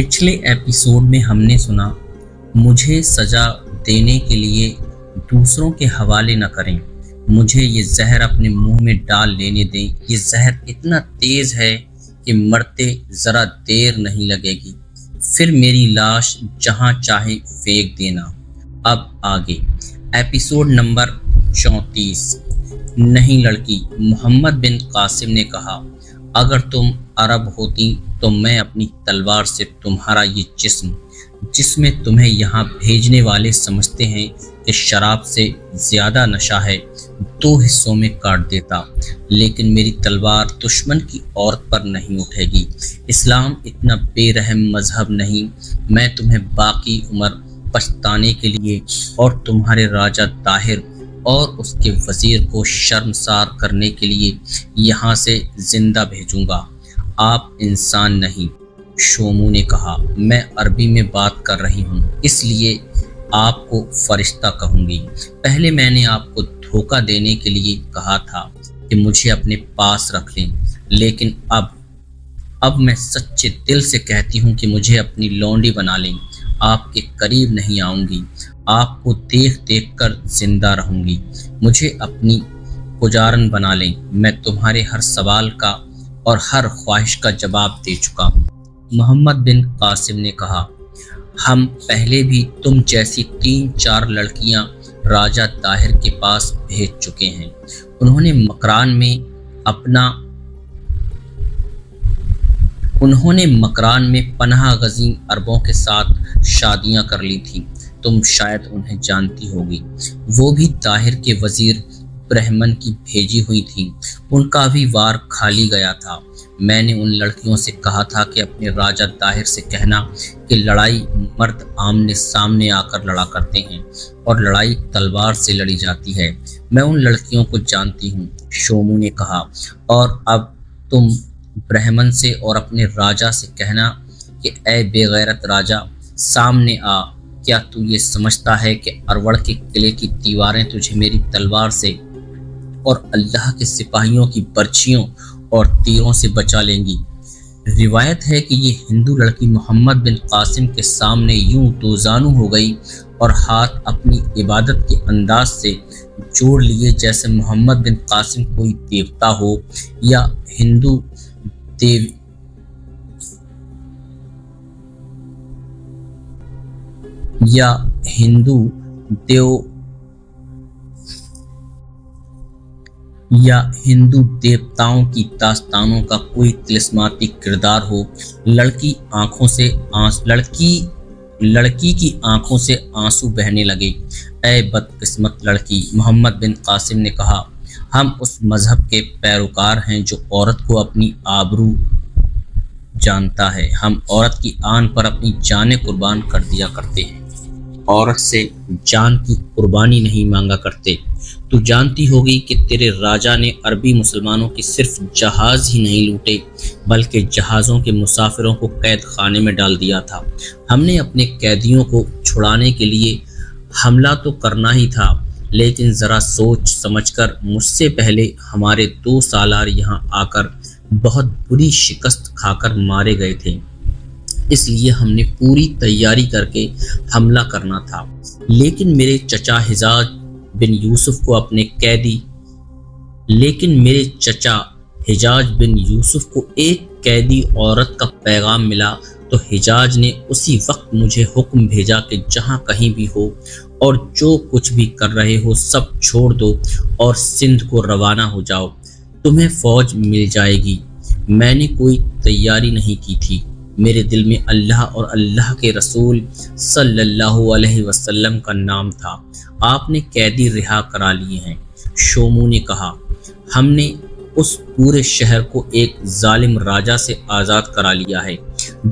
پچھلے ایپیسوڈ میں ہم نے سنا، مجھے سزا دینے کے لیے دوسروں کے حوالے نہ کریں، مجھے یہ زہر اپنے منہ میں ڈال لینے دیں۔ یہ زہر اتنا تیز ہے کہ مرتے ذرا دیر نہیں لگے گی، پھر میری لاش جہاں چاہے پھینک دینا۔ اب آگے ایپیسوڈ نمبر 34۔ نہیں لڑکی، محمد بن قاسم نے کہا، اگر تم عرب ہوتی تو میں اپنی تلوار سے تمہارا یہ جس میں تمہیں یہاں بھیجنے والے سمجھتے ہیں کہ شراب سے زیادہ نشہ ہے، 2 حصوں میں کاٹ دیتا، لیکن میری تلوار دشمن کی عورت پر نہیں اٹھے گی۔ اسلام اتنا بے رحم مذہب نہیں۔ میں تمہیں باقی عمر پچھتانے کے لیے اور تمہارے راجہ طاہر اور اس کے وزیر کو شرمسار کرنے کے لیے یہاں سے زندہ بھیجوں گا۔ آپ انسان نہیں، شومو نے کہا، میں عربی میں بات کر رہی ہوں، اس لیے آپ کو فرشتہ کہوں گی۔ پہلے میں نے آپ کو دھوکہ دینے کے لیے کہا تھا کہ مجھے اپنے پاس رکھ لیں، لیکن اب میں سچے دل سے کہتی ہوں کہ مجھے اپنی لونڈی بنا لیں۔ آپ کے قریب نہیں آؤں گی، آپ کو دیکھ کر زندہ رہوں گی۔ مجھے اپنی پجارن بنا لیں، میں تمہارے ہر سوال کا اور ہر خواہش کا جواب دے چکا ہوں۔ محمد بن قاسم نے کہا، ہم پہلے بھی تم جیسی 3-4 لڑکیاں راجہ طاہر کے پاس بھیج چکے ہیں۔ انہوں نے مکران میں پناہ گزین عربوں کے ساتھ شادیاں کر لی تھیں، تم شاید انہیں جانتی ہوگی۔ وہ بھی طاہر کے وزیر برہمن کی بھیجی ہوئی تھیں، ان کا بھی وار کھالی گیا تھا۔ میں نے ان لڑکیوں سے کہا تھا کہ اپنے راجہ طاہر سے کہنا کہ لڑائی مرد آمنے سامنے آ کر لڑا کرتے ہیں اور لڑائی تلوار سے لڑی جاتی ہے۔ میں ان لڑکیوں کو جانتی ہوں، شومو نے کہا، اور اب تم برہمن سے اور اپنے راجہ سے کہنا کہ اے بے غیرت راجہ، سامنے آ۔ کیا تو یہ سمجھتا ہے کہ اروڑ کے قلعے کی دیواریں تجھے میری تلوار سے اور اللہ کے سپاہیوں کی برچھیوں اور تیروں سے بچا لیں گی؟ روایت ہے کہ یہ ہندو لڑکی محمد بن قاسم کے سامنے یوں دوزانو ہو گئی اور ہاتھ اپنی عبادت کے انداز سے جوڑ لیے جیسے محمد بن قاسم کوئی دیوتا ہو یا ہندو دیوتاؤں کی داستانوں کا کوئی طلسماتی کردار ہو۔ لڑکی کی آنکھوں سے آنسو بہنے لگے۔ اے بدقسمت لڑکی، محمد بن قاسم نے کہا، ہم اس مذہب کے پیروکار ہیں جو عورت کو اپنی آبرو جانتا ہے۔ ہم عورت کی آن پر اپنی جانیں قربان کر دیا کرتے ہیں، عورت سے جان کی قربانی نہیں مانگا کرتے۔ تو جانتی ہوگی کہ تیرے راجہ نے عربی مسلمانوں کے صرف جہاز ہی نہیں لوٹے بلکہ جہازوں کے مسافروں کو قید خانے میں ڈال دیا تھا۔ ہم نے اپنے قیدیوں کو چھڑانے کے لیے حملہ تو کرنا ہی تھا، لیکن ذرا سوچ سمجھ کر مجھ سے پہلے ہمارے 2 سالار یہاں آ کر بہت بری شکست کھا کر مارے گئے تھے، اس لیے ہم نے پوری تیاری کر کے حملہ کرنا تھا، لیکن میرے چچا حجاج بن یوسف کو ایک قیدی عورت کا پیغام ملا تو حجاج نے اسی وقت مجھے حکم بھیجا کہ جہاں کہیں بھی ہو اور جو کچھ بھی کر رہے ہو سب چھوڑ دو اور سندھ کو روانہ ہو جاؤ، تمہیں فوج مل جائے گی۔ میں نے کوئی تیاری نہیں کی تھی، میرے دل میں اللہ اور اللہ کے رسول صلی اللہ علیہ وسلم کا نام تھا۔ آپ نے قیدی رہا کرا لیے ہیں، شومو نے کہا، ہم نے اس پورے شہر کو ایک ظالم راجہ سے آزاد کرا لیا ہے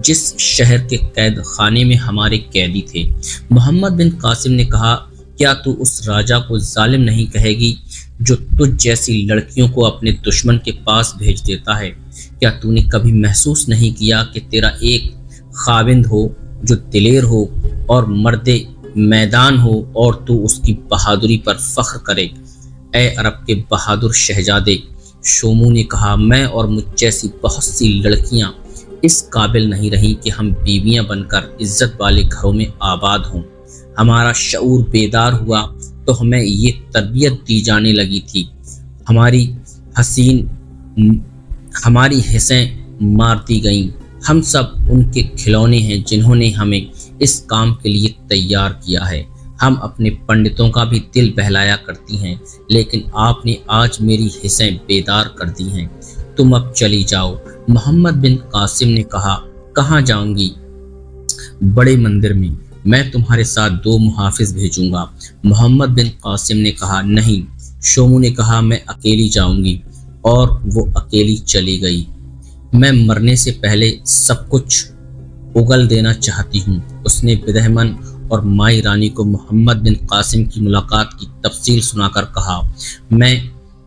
جس شہر کے قید خانے میں ہمارے قیدی تھے۔ محمد بن قاسم نے کہا، کیا تو اس راجہ کو ظالم نہیں کہے گی جو تجھ جیسی لڑکیوں کو اپنے دشمن کے پاس بھیج دیتا ہے؟ کیا تو نے کبھی محسوس نہیں کیا کہ تیرا ایک خاوند ہو جو دلیر ہو اور مرد میدان ہو اور تو اس کی بہادری پر فخر کرے؟ اے عرب کے بہادر شہزادے، شومو نے کہا، میں اور مجھ جیسی بہت سی لڑکیاں اس قابل نہیں رہی کہ ہم بیویاں بن کر عزت والے گھروں میں آباد ہوں۔ ہمارا شعور بیدار ہوا تو ہمیں یہ تربیت دی جانے لگی تھی، ہماری حصیں مار دی گئیں۔ ہم سب ان کے کھلونے ہیں جنہوں نے ہمیں اس کام کے لیے تیار کیا ہے۔ ہم اپنے پنڈتوں کا بھی دل بہلایا کرتی ہیں، لیکن آپ نے آج میری حصیں بیدار کر دی ہیں۔ تم اب چلی جاؤ۔ محمد بن قاسم نے کہا، کہاں جاؤں گی؟ بڑے مندر میں، میں تمہارے ساتھ 2 محافظ بھیجوں گا۔ محمد بن قاسم نے کہا، نہیں۔ شومو نے کہا، میں اکیلی جاؤں گی، اور وہ اکیلی چلی گئی۔ میں مرنے سے پہلے سب کچھ اگل دینا چاہتی ہوں۔ اس نے بدہمن اور مائی رانی کو محمد بن قاسم کی ملاقات کی تفصیل سنا کر کہا، میں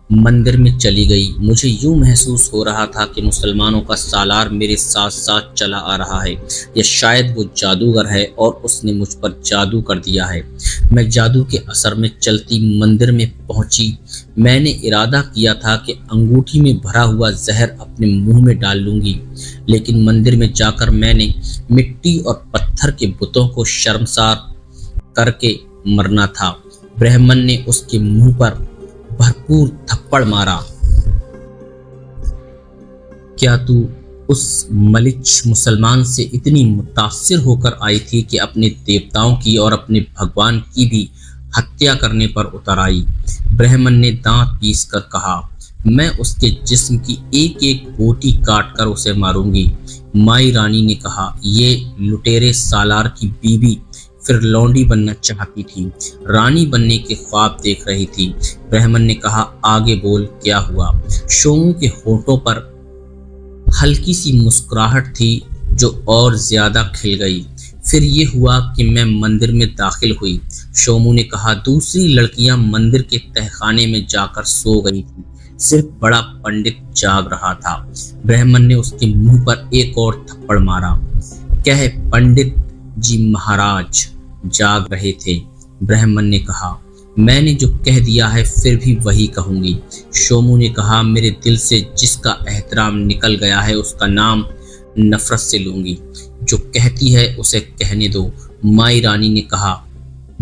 مندر میں چلی گئی۔ مجھے یوں محسوس ہو رہا تھا کہ مسلمانوں کا سالار میرے ساتھ ساتھ چلا آ رہا ہے، یا شاید وہ جادوگر ہے اور اس نے مجھ پر جادو کر دیا ہے۔ میں جادو کے اثر میں چلتی مندر میں پہنچی۔ میں نے ارادہ کیا تھا کہ انگوٹھی میں بھرا ہوا زہر اپنے منہ میں ڈال لوں گی، لیکن مندر میں جا کر میں نے مٹی اور پتھر کے بتوں کو شرمسار کر کے مرنا تھا۔ برہمن نے اس کے منہ پر بھرپور تھپڑ مارا۔ کیا تو اس ملچ مسلمان سے اتنی متاثر ہو کر آئی تھی کہ اپنے دیوتاؤں کی اور اپنے بھگوان کی بھی ہتیا کرنے پر اتر آئی؟ برہمن نے دانت پیس کر کہا، میں اس کے جسم کی ایک ایک بوٹی کاٹ کر اسے ماروں گی۔ مائی رانی نے کہا، یہ لٹیرے سالار کی بیوی پھر لونڈی بننا چاہتی تھی، رانی بننے کے خواب دیکھ رہی تھی۔ برہمن نے کہا، آگے بول، کیا ہوا؟ شومو کے ہونٹوں پر ہلکی سی مسکراہٹ تھی جو اور زیادہ کھل گئی۔ پھر یہ ہوا کہ میں مندر میں داخل ہوئی۔ شومو نے کہا، دوسری لڑکیاں مندر کے تہخانے میں جا کر سو گئی تھیں، صرف بڑا پنڈت جاگ رہا تھا۔ برہمن نے اس کے منہ پر ایک اور تھپڑ مارا۔ کہہ، پنڈت جی مہاراج جاگ رہے تھے۔ برہمن نے کہا، میں نے جو کہہ دیا ہے پھر بھی وہی کہوں گی۔ شومو نے کہا، میرے دل سے جس کا احترام نکل گیا ہے اس کا نام نفرت سے لوں گی۔ جو کہتی ہے اسے کہنے دو۔ مائی رانی نے کہا،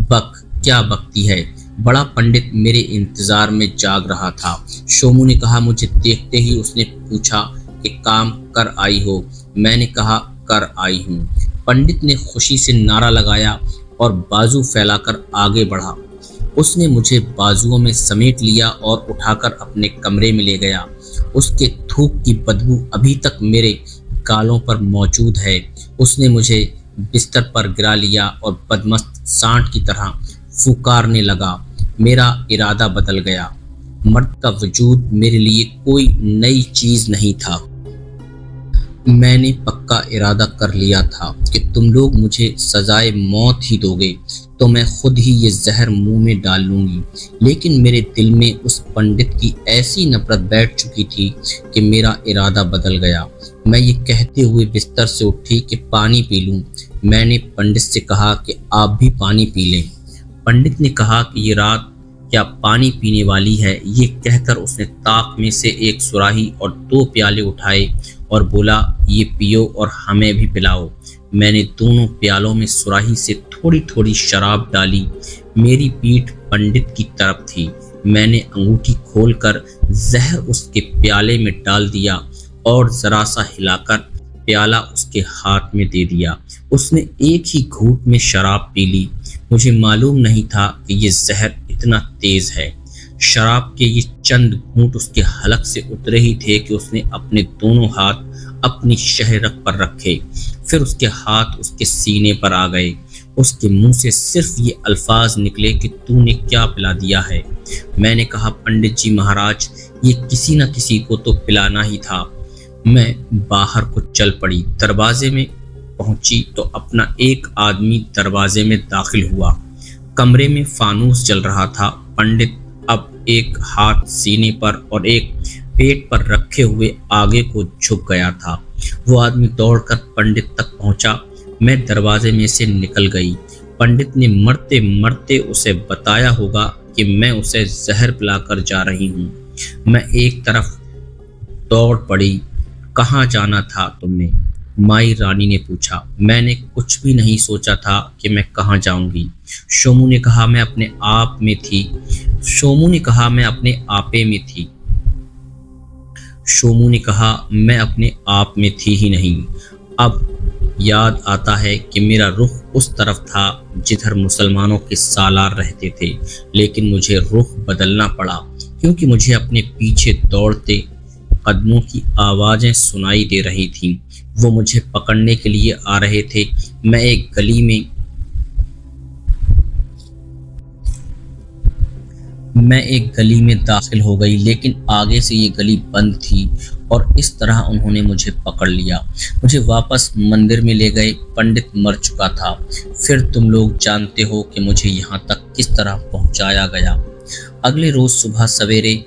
بک، کیا بکتی ہے؟ بڑا پنڈت میرے انتظار میں جاگ رہا تھا۔ شومو نے کہا، مجھے دیکھتے ہی اس نے پوچھا کہ کام کر آئی ہو؟ میں نے کہا، کر آئی ہوں۔ پنڈت نے خوشی سے نعرہ لگایا اور بازو پھیلا کر آگے بڑھا۔ اس نے مجھے بازوؤں میں سمیٹ لیا اور اٹھا کر اپنے کمرے میں لے گیا۔ اس کے تھوک کی بدبو ابھی تک میرے گالوں پر موجود ہے۔ اس نے مجھے بستر پر گرا لیا اور بدمست سانٹ کی طرح پھکارنے لگا۔ میرا ارادہ بدل گیا۔ مرد کا وجود میرے لیے کوئی نئی چیز نہیں تھا۔ میں نے پکا ارادہ کر لیا تھا کہ تم لوگ مجھے سزائے موت ہی دو گے تو میں خود ہی یہ زہر منہ میں ڈال لوں گی، لیکن میرے دل میں اس پنڈت کی ایسی نفرت بیٹھ چکی تھی کہ میرا ارادہ بدل گیا۔ میں یہ کہتے ہوئے بستر سے اٹھی کہ پانی پی لوں۔ میں نے پنڈت سے کہا کہ آپ بھی پانی پی لیں۔ پنڈت نے کہا کہ یہ رات کیا پانی پینے والی ہے؟ یہ کہہ کر اس نے طاق میں سے ایک سراہی اور 2 پیالے اٹھائے اور بولا، یہ پیو اور ہمیں بھی پلاؤ۔ میں نے دونوں پیالوں میں سراہی سے تھوڑی تھوڑی شراب ڈالی۔ میری پیٹھ پنڈت کی طرف تھی۔ میں نے انگوٹھی کھول کر زہر اس کے پیالے میں ڈال دیا اور ذرا سا ہلا کر پیالہ اس کے ہاتھ میں دے دیا۔ اس نے ایک ہی گھونٹ میں شراب پی لی۔ مجھے معلوم نہیں تھا کہ یہ زہر اتنا تیز ہے۔ شراب کے یہ چند گھونٹ اس کے حلق سے اترے ہی تھے کہ اس نے اپنے دونوں ہاتھ اپنی شہرک پر رکھے، پھر اس کے ہاتھ اس کے سینے پر آ گئے۔ اس کے منہ سے صرف یہ الفاظ نکلے کہ تو نے کیا پلا دیا ہے؟ میں نے کہا، پنڈت جی مہاراج، یہ کسی نہ کسی کو تو پلانا ہی تھا۔ میں باہر کو چل پڑی۔ دروازے میں پہنچی تو اپنا ایک آدمی دروازے میں داخل ہوا۔ کمرے میں فانوس جل رہا تھا۔ پنڈت اب ایک ہاتھ سینے پر اور ایک پیٹ پر رکھے ہوئے آگے کو جھک گیا تھا۔ وہ آدمی دوڑ کر پنڈت تک پہنچا۔ میں دروازے میں سے نکل گئی۔ پنڈت نے مرتے مرتے اسے بتایا ہوگا کہ میں اسے زہر پلا کر جا رہی ہوں۔ میں ایک طرف دوڑ پڑی۔ کہاں جانا تھا تم نے؟ مائی رانی نے پوچھا۔ میں نے کچھ بھی نہیں سوچا تھا کہ میں کہاں جاؤں گی۔ شومو نے کہا میں اپنے آپ میں تھی۔ شومو نے کہا میں اپنے آپے میں تھی۔ شومو نے کہا میں اپنے آپ میں تھی ہی نہیں۔ اب یاد آتا ہے کہ میرا رخ اس طرف تھا جدھر مسلمانوں کے سالار رہتے تھے، لیکن مجھے رخ بدلنا پڑا کیونکہ مجھے اپنے پیچھے دوڑتے قدموں کی آوازیں سنائی دے رہی تھیں۔ وہ مجھے پکڑنے کے لیے آ رہے تھے۔ میں ایک گلی میں داخل ہو گئی، لیکن آگے سے یہ گلی بند تھی اور اس طرح انہوں نے مجھے پکڑ لیا۔ مجھے واپس مندر میں لے گئے۔ پنڈت مر چکا تھا۔ پھر تم لوگ جانتے ہو کہ مجھے یہاں تک کس طرح پہنچایا گیا۔ اگلے روز صبح سویرے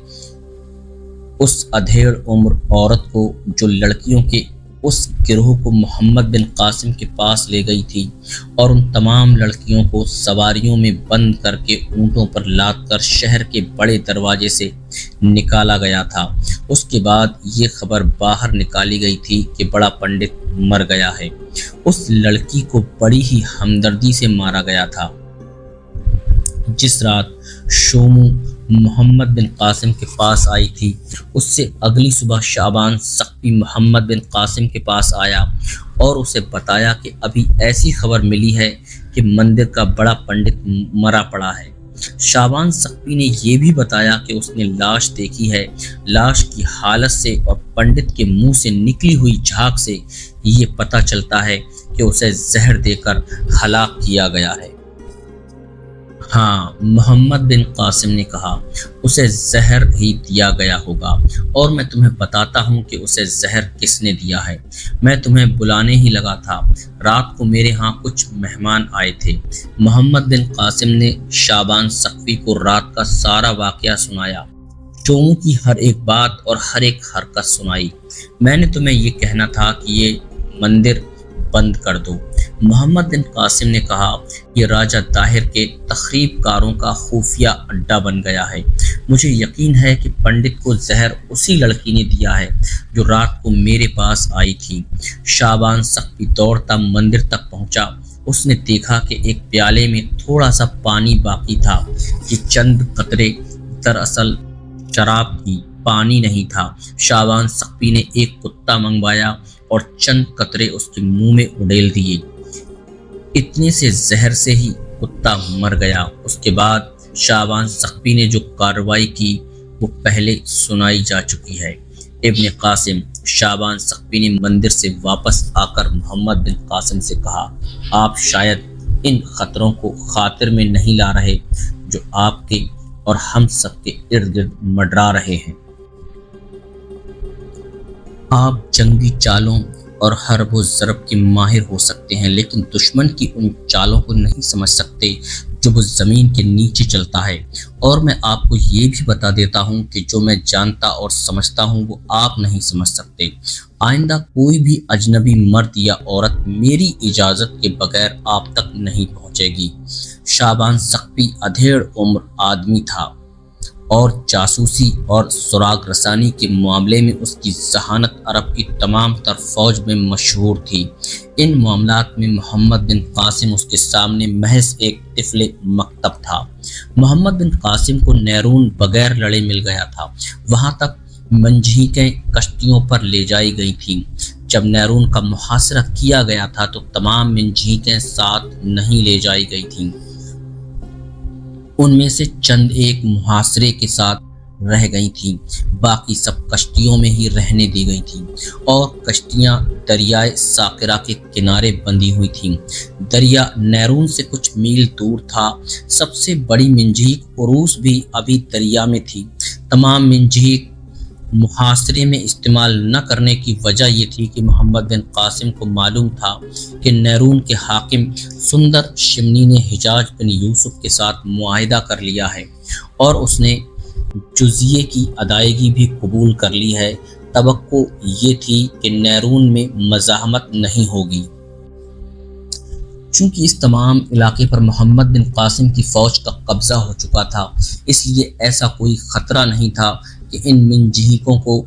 اس ادھیڑ عمر عورت کو جو لڑکیوں کے اس گروہ کو محمد بن قاسم کے پاس لے گئی تھی اور ان تمام لڑکیوں کو سواریوں میں بند کر کے اونٹوں پر لاد کر شہر کے بڑے دروازے سے نکالا گیا تھا، اس کے بعد یہ خبر باہر نکالی گئی تھی کہ بڑا پنڈت مر گیا ہے۔ اس لڑکی کو بڑی ہی ہمدردی سے مارا گیا تھا۔ جس رات شومو محمد بن قاسم کے پاس آئی تھی، اس سے اگلی صبح شعبان سقفی محمد بن قاسم کے پاس آیا اور اسے بتایا کہ ابھی ایسی خبر ملی ہے کہ مندر کا بڑا پنڈت مرا پڑا ہے۔ شعبان سقفی نے یہ بھی بتایا کہ اس نے لاش دیکھی ہے۔ لاش کی حالت سے اور پنڈت کے منہ سے نکلی ہوئی جھاگ سے یہ پتہ چلتا ہے کہ اسے زہر دے کر ہلاک کیا گیا ہے۔ ہاں، محمد بن قاسم نے کہا، اسے زہر ہی دیا گیا ہوگا، اور میں تمہیں بتاتا ہوں کہ اسے زہر کس نے دیا ہے۔ میں تمہیں بلانے ہی لگا تھا۔ رات کو میرے ہاں کچھ مہمان آئے تھے۔ محمد بن قاسم نے شعبان سقفی کو رات کا سارا واقعہ سنایا، شومو کی ہر ایک بات اور ہر ایک حرکت سنائی۔ میں نے تمہیں یہ کہنا تھا کہ یہ مندر بند کر دو۔ محمد بن قاسم نے کہا، یہ راجہ طاہر کے تخریب کاروں کا خفیہ اڈا بن گیا ہے۔ مجھے یقین ہے کہ پنڈت کو زہر اسی لڑکی نے دیا ہے جو رات کو میرے پاس آئی تھی۔ شعبان سقفی دوڑتا مندر تک پہنچا۔ اس نے دیکھا کہ ایک پیالے میں تھوڑا سا پانی باقی تھا۔ یہ چند قطرے دراصل شراب کی پانی نہیں تھا۔ شعبان سقفی نے ایک کتا منگوایا اور چند قطرے اس کے منہ میں اڈیل دیے۔ اتنے سے زہر سے ہی کتا مر گیا۔ اس کے بعد شعبان سقفی نے جو کارروائی کی وہ پہلے سنائی جا چکی ہے۔ ابن قاسم شعبان سقفی نے مندر سے واپس آ کر محمد بن قاسم سے کہا، آپ شاید ان خطروں کو خاطر میں نہیں لا رہے جو آپ کے اور ہم سب کے ارد گرد منڈرا رہے ہیں۔ آپ جنگی چالوں اور حرب و ضرب کے ماہر ہو سکتے ہیں، لیکن دشمن کی ان چالوں کو نہیں سمجھ سکتے جو وہ زمین کے نیچے چلتا ہے۔ اور میں آپ کو یہ بھی بتا دیتا ہوں کہ جو میں جانتا اور سمجھتا ہوں وہ آپ نہیں سمجھ سکتے۔ آئندہ کوئی بھی اجنبی مرد یا عورت میری اجازت کے بغیر آپ تک نہیں پہنچے گی۔ شعبان سقفی ادھیڑ عمر آدمی تھا اور جاسوسی اور سراغ رسانی کے معاملے میں اس کی ذہانت عرب کی تمام تر فوج میں مشہور تھی۔ ان معاملات میں محمد بن قاسم اس کے سامنے محض ایک طفل مکتب تھا۔ محمد بن قاسم کو نیرون بغیر لڑے مل گیا تھا۔ وہاں تک منجھیکیں کشتیوں پر لے جائی گئی تھیں۔ جب نیرون کا محاصرہ کیا گیا تھا تو تمام منجھیکیں ساتھ نہیں لے جائی گئی تھیں۔ ان میں سے چند ایک محاصرے کے ساتھ رہ گئی تھیں، باقی سب کشتیوں میں ہی رہنے دی گئی تھیں، اور کشتیاں دریائے ساقرہ کے کنارے بندھی ہوئی تھیں۔ دریا نیرون سے کچھ میل دور تھا۔ سب سے بڑی منجھیک عروس بھی ابھی دریا میں تھی۔ تمام منجھیک محاصرے میں استعمال نہ کرنے کی وجہ یہ تھی کہ محمد بن قاسم کو معلوم تھا کہ نیرون کے حاکم سندر شمنی نے حجاج بن یوسف کے ساتھ معاہدہ کر لیا ہے اور اس نے جزیے کی ادائیگی بھی قبول کر لی ہے۔ توقع یہ تھی کہ نیرون میں مزاحمت نہیں ہوگی۔ چونکہ اس تمام علاقے پر محمد بن قاسم کی فوج کا قبضہ ہو چکا تھا، اس لیے ایسا کوئی خطرہ نہیں تھا کہ ان منجھیکوں کو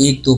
1-2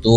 2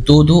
2-2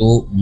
2